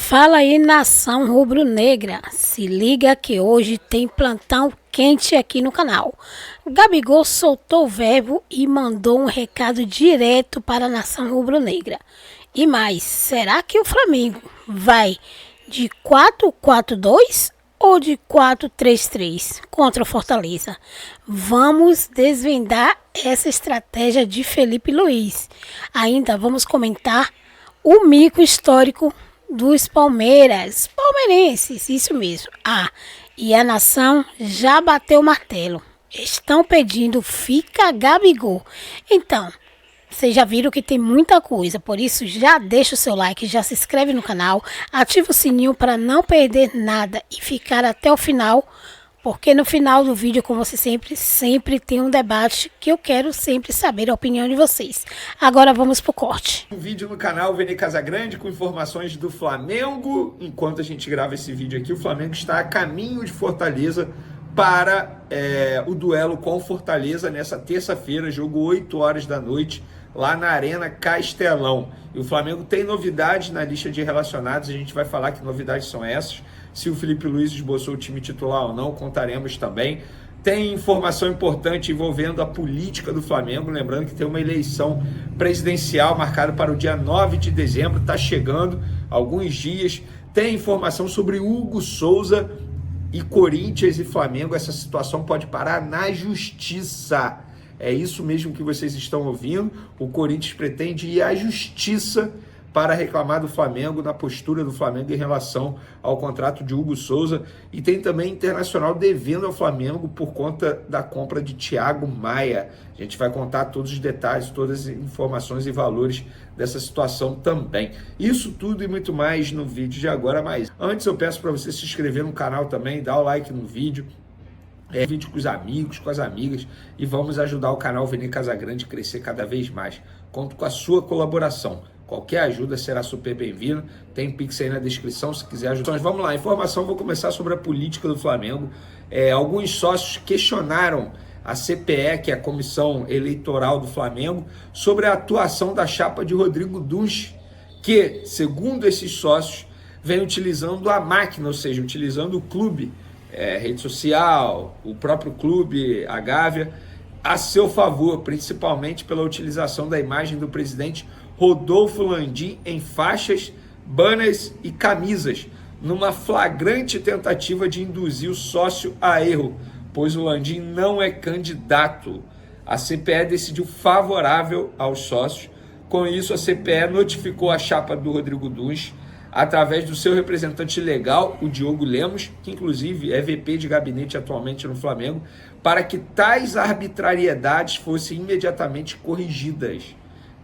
Fala aí, nação rubro-negra, se liga que hoje tem plantão quente aqui no canal. Gabigol soltou o verbo e mandou um recado direto para a nação rubro-negra. E mais, será que o Flamengo vai de 4-4-2 ou de 4-3-3 contra o Fortaleza? Vamos desvendar essa estratégia de Felipe Luiz. Ainda vamos comentar o mico histórico dos palmeirenses, isso mesmo. E a nação já bateu o martelo. Estão pedindo fica Gabigol. Então, vocês já viram que tem muita coisa, por isso já deixa o seu like, já se inscreve no canal, ativa o sininho para não perder nada e ficar até o final, porque no final do vídeo, como você sempre tem um debate que eu quero sempre saber a opinião de vocês. Agora vamos pro corte. Um vídeo no canal Vene Casagrande com informações do Flamengo. Enquanto a gente grava esse vídeo aqui, o Flamengo está a caminho de Fortaleza para o duelo com o Fortaleza nessa terça-feira, jogo 8 horas da noite, lá na Arena Castelão. E o Flamengo tem novidades na lista de relacionados, a gente vai falar que novidades são essas. Se o Felipe Luiz esboçou o time titular ou não, contaremos também. Tem informação importante envolvendo a política do Flamengo, lembrando que tem uma eleição presidencial marcada para o dia 9 de dezembro, está chegando alguns dias. Tem informação sobre Hugo Souza e Corinthians e Flamengo, essa situação pode parar na justiça. É isso mesmo que vocês estão ouvindo, o Corinthians pretende ir à justiça para reclamar do Flamengo, na postura do Flamengo em relação ao contrato de Hugo Souza. E tem também Internacional devendo ao Flamengo por conta da compra de Thiago Maia. A gente vai contar todos os detalhes, todas as informações e valores dessa situação também. Isso tudo e muito mais no vídeo de agora. Mas antes eu peço para você se inscrever no canal também, dar o like no vídeo. Vídeo com os amigos, com as amigas, e vamos ajudar o canal Vene Casagrande a crescer cada vez mais. Conto com a sua colaboração. Qualquer ajuda será super bem-vinda. Tem Pix aí na descrição se quiser ajudar. Mas vamos lá, informação, vou começar sobre a política do Flamengo. Alguns sócios questionaram a CPE, que é a Comissão Eleitoral do Flamengo, sobre a atuação da chapa de Rodrigo Dunsch, que, segundo esses sócios, vem utilizando a máquina, ou seja, utilizando o clube, rede social, o próprio clube, a Gávea, a seu favor, principalmente pela utilização da imagem do presidente Rodolfo Landim em faixas, banners e camisas, numa flagrante tentativa de induzir o sócio a erro, pois o Landim não é candidato. A CPE decidiu favorável aos sócios. Com isso, a CPE notificou a chapa do Rodrigo Dunsch, através do seu representante legal, o Diogo Lemos, que inclusive é VP de gabinete atualmente no Flamengo, para que tais arbitrariedades fossem imediatamente corrigidas.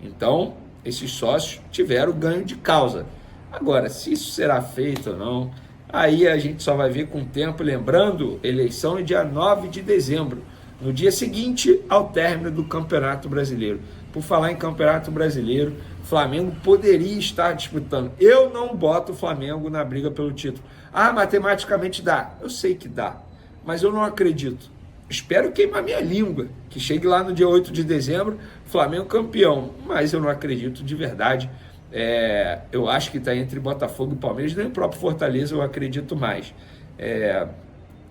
Então, esses sócios tiveram ganho de causa. Agora, se isso será feito ou não, aí a gente só vai ver com o tempo. Lembrando, eleição é dia 9 de dezembro, no dia seguinte ao término do Campeonato Brasileiro. Por falar em Campeonato Brasileiro, o Flamengo poderia estar disputando. Eu não boto o Flamengo na briga pelo título. Matematicamente dá. Eu sei que dá, mas eu não acredito. Espero queimar minha língua, que chegue lá no dia 8 de dezembro, Flamengo campeão. Mas eu não acredito de verdade. Eu acho que está entre Botafogo e Palmeiras, nem o próprio Fortaleza eu acredito mais.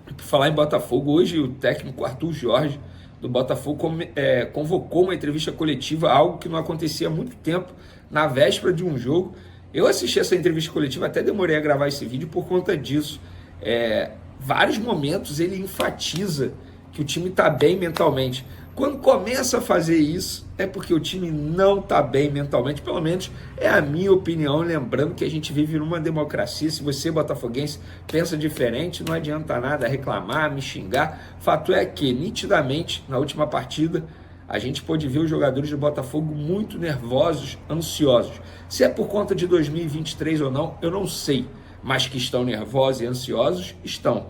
Por falar em Botafogo, hoje o técnico Arthur Jorge, do Botafogo, convocou uma entrevista coletiva, algo que não acontecia há muito tempo, na véspera de um jogo. Eu assisti essa entrevista coletiva, até demorei a gravar esse vídeo por conta disso. Vários momentos ele enfatiza que o time está bem mentalmente. Quando começa a fazer isso, é porque o time não está bem mentalmente, pelo menos é a minha opinião, lembrando que a gente vive numa democracia. Se você, botafoguense, pensa diferente, não adianta nada reclamar, me xingar. Fato é que, nitidamente, na última partida, a gente pôde ver os jogadores do Botafogo muito nervosos, ansiosos. Se é por conta de 2023 ou não, eu não sei, mas que estão nervosos e ansiosos, estão.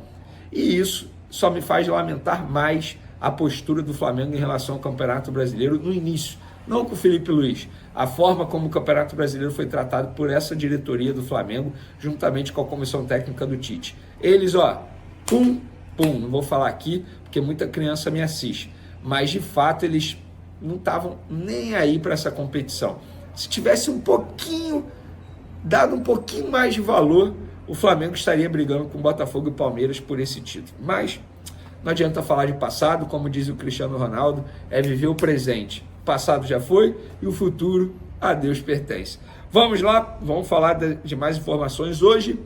E isso só me faz lamentar mais a postura do Flamengo em relação ao Campeonato Brasileiro no início, não com o Felipe Luiz. A forma como o Campeonato Brasileiro foi tratado por essa diretoria do Flamengo, juntamente com a comissão técnica do Tite. Eles, não vou falar aqui, porque muita criança me assiste, mas de fato eles não estavam nem aí para essa competição. Se tivesse um pouquinho dado um pouquinho mais de valor, o Flamengo estaria brigando com o Botafogo e Palmeiras por esse título. Mas não adianta falar de passado, como diz o Cristiano Ronaldo, é viver o presente. O passado já foi e o futuro a Deus pertence. Vamos lá, vamos falar de mais informações. Hoje,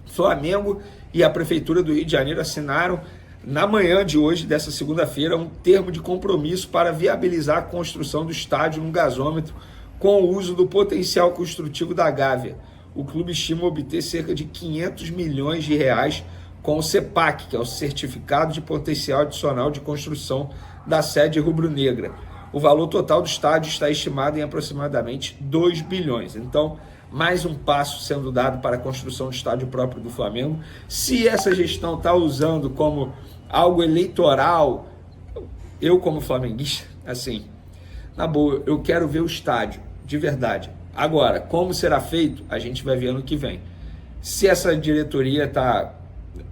Flamengo e a Prefeitura do Rio de Janeiro assinaram, na manhã de hoje, dessa segunda-feira, um termo de compromisso para viabilizar a construção do estádio no gasômetro com o uso do potencial construtivo da Gávea. O clube estima obter cerca de 500 milhões de reais com o CEPAC, que é o Certificado de Potencial Adicional de Construção da sede rubro-negra. O valor total do estádio está estimado em aproximadamente 2 bilhões. Então, mais um passo sendo dado para a construção do estádio próprio do Flamengo. Se essa gestão está usando como algo eleitoral, eu como flamenguista, assim, na boa, eu quero ver o estádio, de verdade. Agora, como será feito, a gente vai ver ano que vem. Se essa diretoria está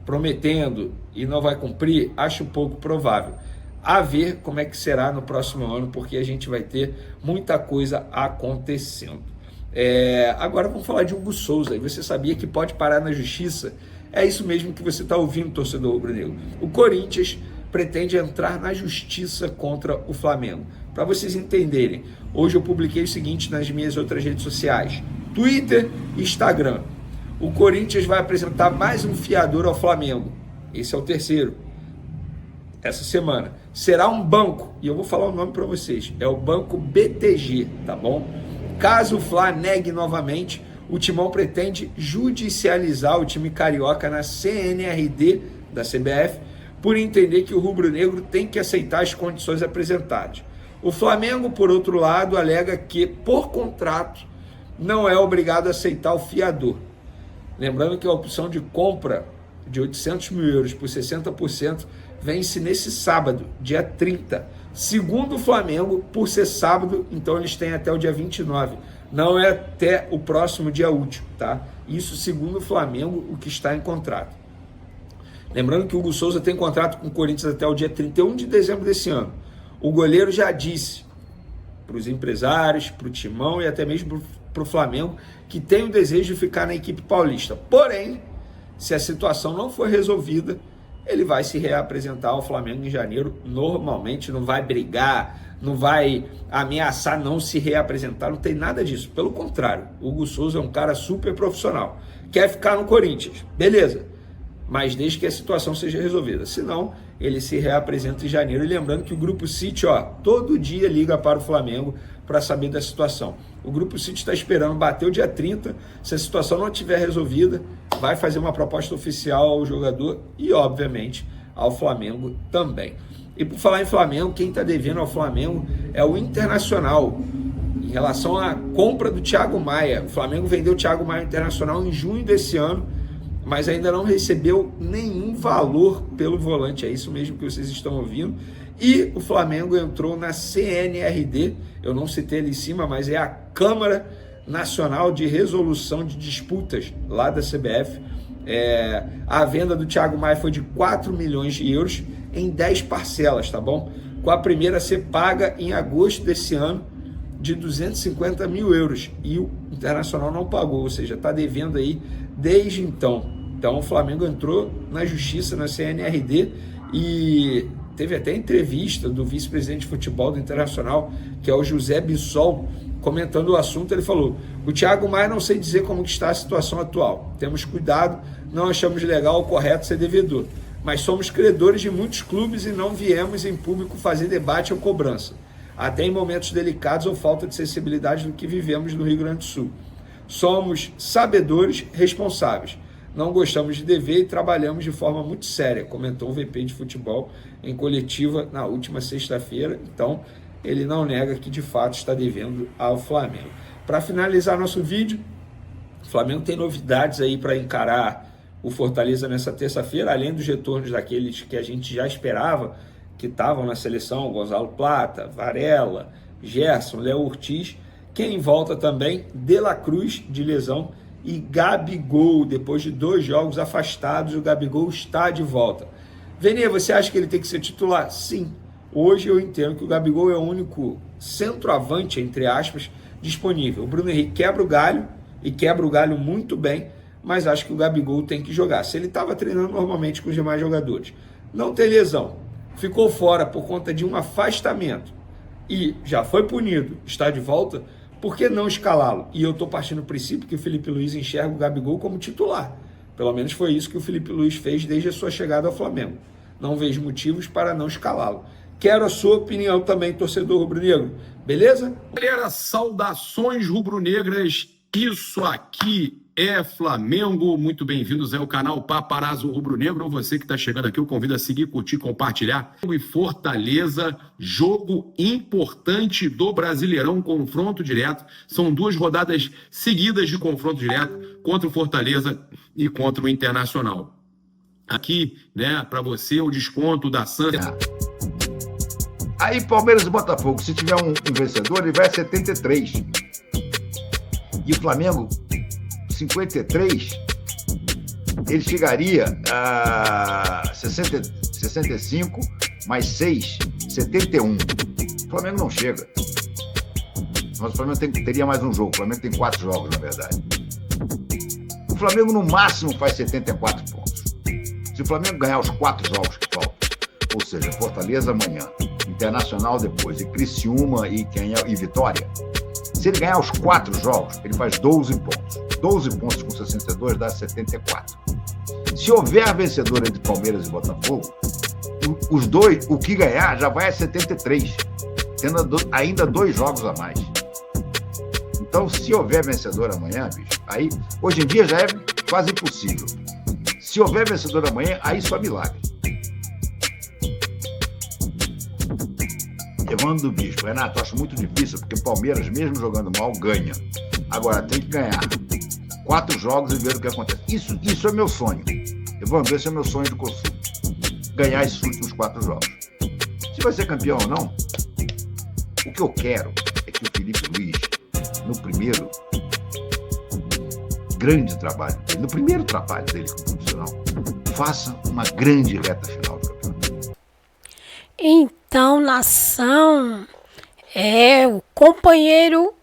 prometendo e não vai cumprir, acho pouco provável. A ver como é que será no próximo ano, porque a gente vai ter muita coisa acontecendo. Agora vamos falar de Hugo Souza. E você sabia que pode parar na justiça? É isso mesmo que você está ouvindo, torcedor rubro-negro. O Corinthians pretende entrar na justiça contra o Flamengo. Para vocês entenderem, hoje eu publiquei o seguinte nas minhas outras redes sociais, Twitter e Instagram. O Corinthians vai apresentar mais um fiador ao Flamengo. Esse é o terceiro. Essa semana. Será um banco, e eu vou falar o nome para vocês, é o Banco BTG, tá bom? Caso o Fla negue novamente, o Timão pretende judicializar o time carioca na CNRD da CBF por entender que o rubro-negro tem que aceitar as condições apresentadas. O Flamengo, por outro lado, alega que, por contrato, não é obrigado a aceitar o fiador. Lembrando que a opção de compra de 800 mil euros por 60% vence nesse sábado, dia 30. Segundo o Flamengo, por ser sábado, então eles têm até o dia 29. Não é até o próximo dia útil, tá? Isso segundo o Flamengo, o que está em contrato. Lembrando que o Hugo Souza tem contrato com o Corinthians até o dia 31 de dezembro desse ano. O goleiro já disse para os empresários, para o Timão e até mesmo para o Flamengo que tem o desejo de ficar na equipe paulista. Porém, se a situação não for resolvida, ele vai se reapresentar ao Flamengo em janeiro normalmente, não vai brigar, não vai ameaçar não se reapresentar, não tem nada disso. Pelo contrário, o Hugo Souza é um cara super profissional. Quer ficar no Corinthians, beleza, mas desde que a situação seja resolvida. Senão, ele se reapresenta em janeiro. E lembrando que o Grupo City, todo dia liga para o Flamengo para saber da situação. O Grupo City está esperando bater o dia 30. Se a situação não estiver resolvida, vai fazer uma proposta oficial ao jogador e, obviamente, ao Flamengo também. E por falar em Flamengo, quem está devendo ao Flamengo é o Internacional. Em relação à compra do Thiago Maia. O Flamengo vendeu o Thiago Maia Internacional em junho desse ano, mas ainda não recebeu nenhum valor pelo volante. É isso mesmo que vocês estão ouvindo. E o Flamengo entrou na CNRD, eu não citei ali em cima, mas é a Câmara Nacional de Resolução de Disputas, lá da CBF. A venda do Thiago Maia foi de 4 milhões de euros em 10 parcelas, tá bom? Com a primeira a ser paga em agosto desse ano, de 250 mil euros. E o Internacional não pagou, ou seja, está devendo aí desde então. Então o Flamengo entrou na justiça, na CNRD, e teve até entrevista do vice-presidente de futebol do Internacional, que é o José Bissol, comentando o assunto. Ele falou: o Thiago Maia, não sei dizer como está a situação atual, temos cuidado, não achamos legal ou correto ser devedor, mas somos credores de muitos clubes e não viemos em público fazer debate ou cobrança, até em momentos delicados ou falta de sensibilidade do que vivemos no Rio Grande do Sul. Somos sabedores, responsáveis. Não gostamos de dever e trabalhamos de forma muito séria, comentou o VP de futebol em coletiva na última sexta-feira. Então, ele não nega que de fato está devendo ao Flamengo. Para finalizar nosso vídeo, o Flamengo tem novidades aí para encarar o Fortaleza nessa terça-feira, além dos retornos daqueles que a gente já esperava, que estavam na seleção: Gonzalo Plata, Varela, Gerson, Léo Ortiz. Quem volta também, De La Cruz, de lesão, e Gabigol. Depois de 2 jogos afastados, o Gabigol está de volta. Vene, você acha que ele tem que ser titular? Sim. Hoje eu entendo que o Gabigol é o único centroavante, entre aspas, disponível. O Bruno Henrique quebra o galho, e quebra o galho muito bem, mas acho que o Gabigol tem que jogar. Se ele estava treinando normalmente com os demais jogadores, não tem lesão, ficou fora por conta de um afastamento e já foi punido, está de volta, por que não escalá-lo? E eu estou partindo do princípio que o Felipe Luiz enxerga o Gabigol como titular. Pelo menos foi isso que o Felipe Luiz fez desde a sua chegada ao Flamengo. Não vejo motivos para não escalá-lo. Quero a sua opinião também, torcedor rubro-negro. Beleza? Galera, saudações rubro-negras. Isso aqui é Flamengo. Muito bem-vindos ao canal Paparazzo Rubro-Negro. Você que está chegando aqui, eu convido a seguir, curtir, compartilhar. E Fortaleza, jogo importante do Brasileirão, confronto direto. São 2 rodadas seguidas de confronto direto contra o Fortaleza e contra o Internacional. Aqui, né, para você, o desconto da Santa. Aí, Palmeiras e Botafogo, se tiver um vencedor, ele vai a 73. E o Flamengo, 53, ele chegaria a 65, mais 6, 71. O Flamengo não chega. Mas o Flamengo teria mais um jogo. O Flamengo tem 4 jogos, na verdade. O Flamengo, no máximo, faz 74 pontos. Se o Flamengo ganhar os 4 jogos que faltam, ou seja, Fortaleza amanhã, Internacional depois, e Criciúma e Vitória, se ele ganhar os 4 jogos, ele faz 12 pontos. 12 pontos com 62 dá 74. Se houver vencedor entre Palmeiras e Botafogo, os dois, o que ganhar já vai a 73, tendo ainda 2 jogos a mais. Então, se houver vencedor amanhã, bicho, aí, hoje em dia já é quase impossível. Se houver vencedor amanhã, aí só milagre. Evandro do Bispo, Renato, acho muito difícil, porque o Palmeiras, mesmo jogando mal, ganha. Agora, tem que ganhar 4 jogos e ver o que acontece. Isso é meu sonho. Evandro, esse é o meu sonho do consumo. Ganhar esses últimos 4 jogos. Se vai ser campeão ou não, o que eu quero é que o Felipe Luiz, no primeiro grande trabalho dele, no primeiro trabalho dele como profissional, faça uma grande reta final do campeonato. Então, nação, o companheiro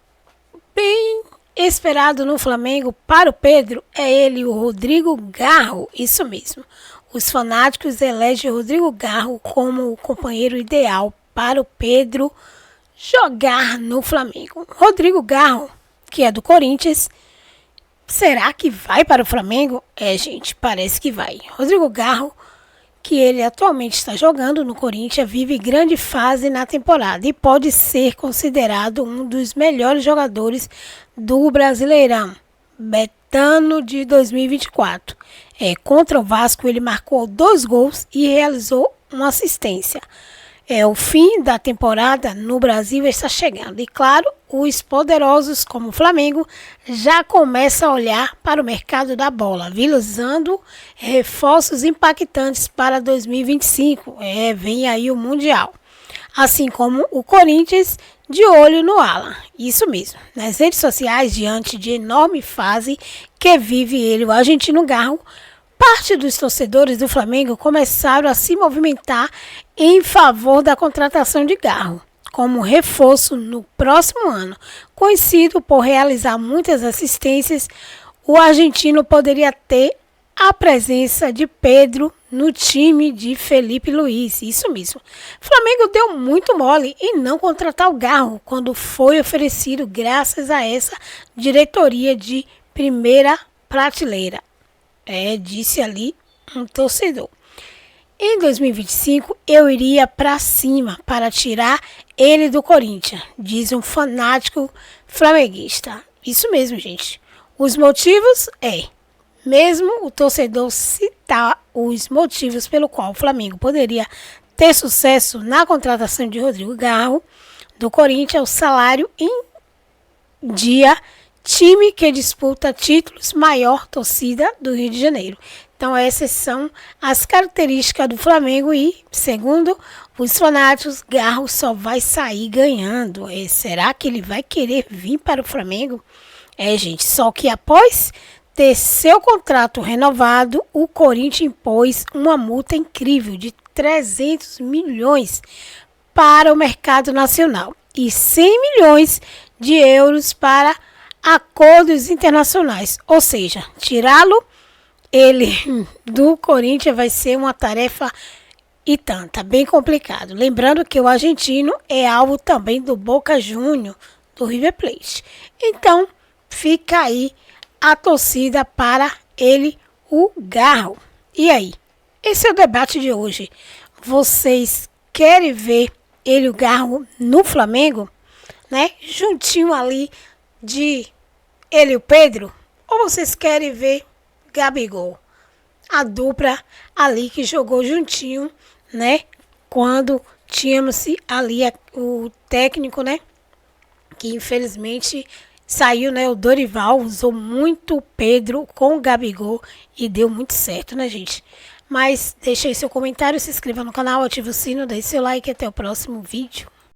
bem esperado no Flamengo para o Pedro é ele, o Rodrigo Garro. Isso mesmo. Os fanáticos elegem o Rodrigo Garro como o companheiro ideal para o Pedro jogar no Flamengo. Rodrigo Garro, que é do Corinthians, será que vai para o Flamengo? Gente, parece que vai. Rodrigo Garro, que ele atualmente está jogando no Corinthians, vive grande fase na temporada e pode ser considerado um dos melhores jogadores do Brasileirão, Betano de 2024. Contra o Vasco ele marcou 2 gols e realizou uma assistência. O fim da temporada no Brasil está chegando e, claro, os poderosos como o Flamengo já começam a olhar para o mercado da bola, visando reforços impactantes para 2025. Vem aí o Mundial. Assim como o Corinthians de olho no Alan. Isso mesmo. Nas redes sociais, diante de enorme fase que vive ele, o argentino Garro, parte dos torcedores do Flamengo começaram a se movimentar em favor da contratação de Garro como reforço no próximo ano. Conhecido por realizar muitas assistências, o argentino poderia ter a presença de Pedro no time de Felipe Luiz. Isso mesmo. Flamengo deu muito mole em não contratar o Garro quando foi oferecido graças a essa diretoria de primeira prateleira. Disse ali um torcedor. Em 2025, eu iria para cima para tirar ele do Corinthians, diz um fanático flamenguista. Isso mesmo, gente. Os motivos mesmo o torcedor citar os motivos pelo qual o Flamengo poderia ter sucesso na contratação de Rodrigo Garro do Corinthians, o salário em dia, time que disputa títulos, maior torcida do Rio de Janeiro. Então essas são as características do Flamengo e, segundo os fanáticos, Garro só vai sair ganhando. Será que ele vai querer vir para o Flamengo? Gente, só que após ter seu contrato renovado, o Corinthians impôs uma multa incrível de 300 milhões para o mercado nacional e 100 milhões de euros para acordos internacionais, ou seja, tirá-lo ele do Corinthians vai ser uma tarefa e tanta, bem complicado. Lembrando que o argentino é alvo também do Boca Juniors, do River Plate. Então, fica aí a torcida para ele, o Garro. E aí? Esse é o debate de hoje. Vocês querem ver ele, o Garro, no Flamengo? Né? Juntinho ali de ele e o Pedro? Ou vocês querem ver Gabigol? A dupla ali que jogou juntinho, né? Quando tínhamos ali o técnico, né? Que infelizmente saiu, né? O Dorival usou muito o Pedro com o Gabigol e deu muito certo, né, gente? Mas deixe aí seu comentário, se inscreva no canal, ative o sino, deixe seu like e até o próximo vídeo.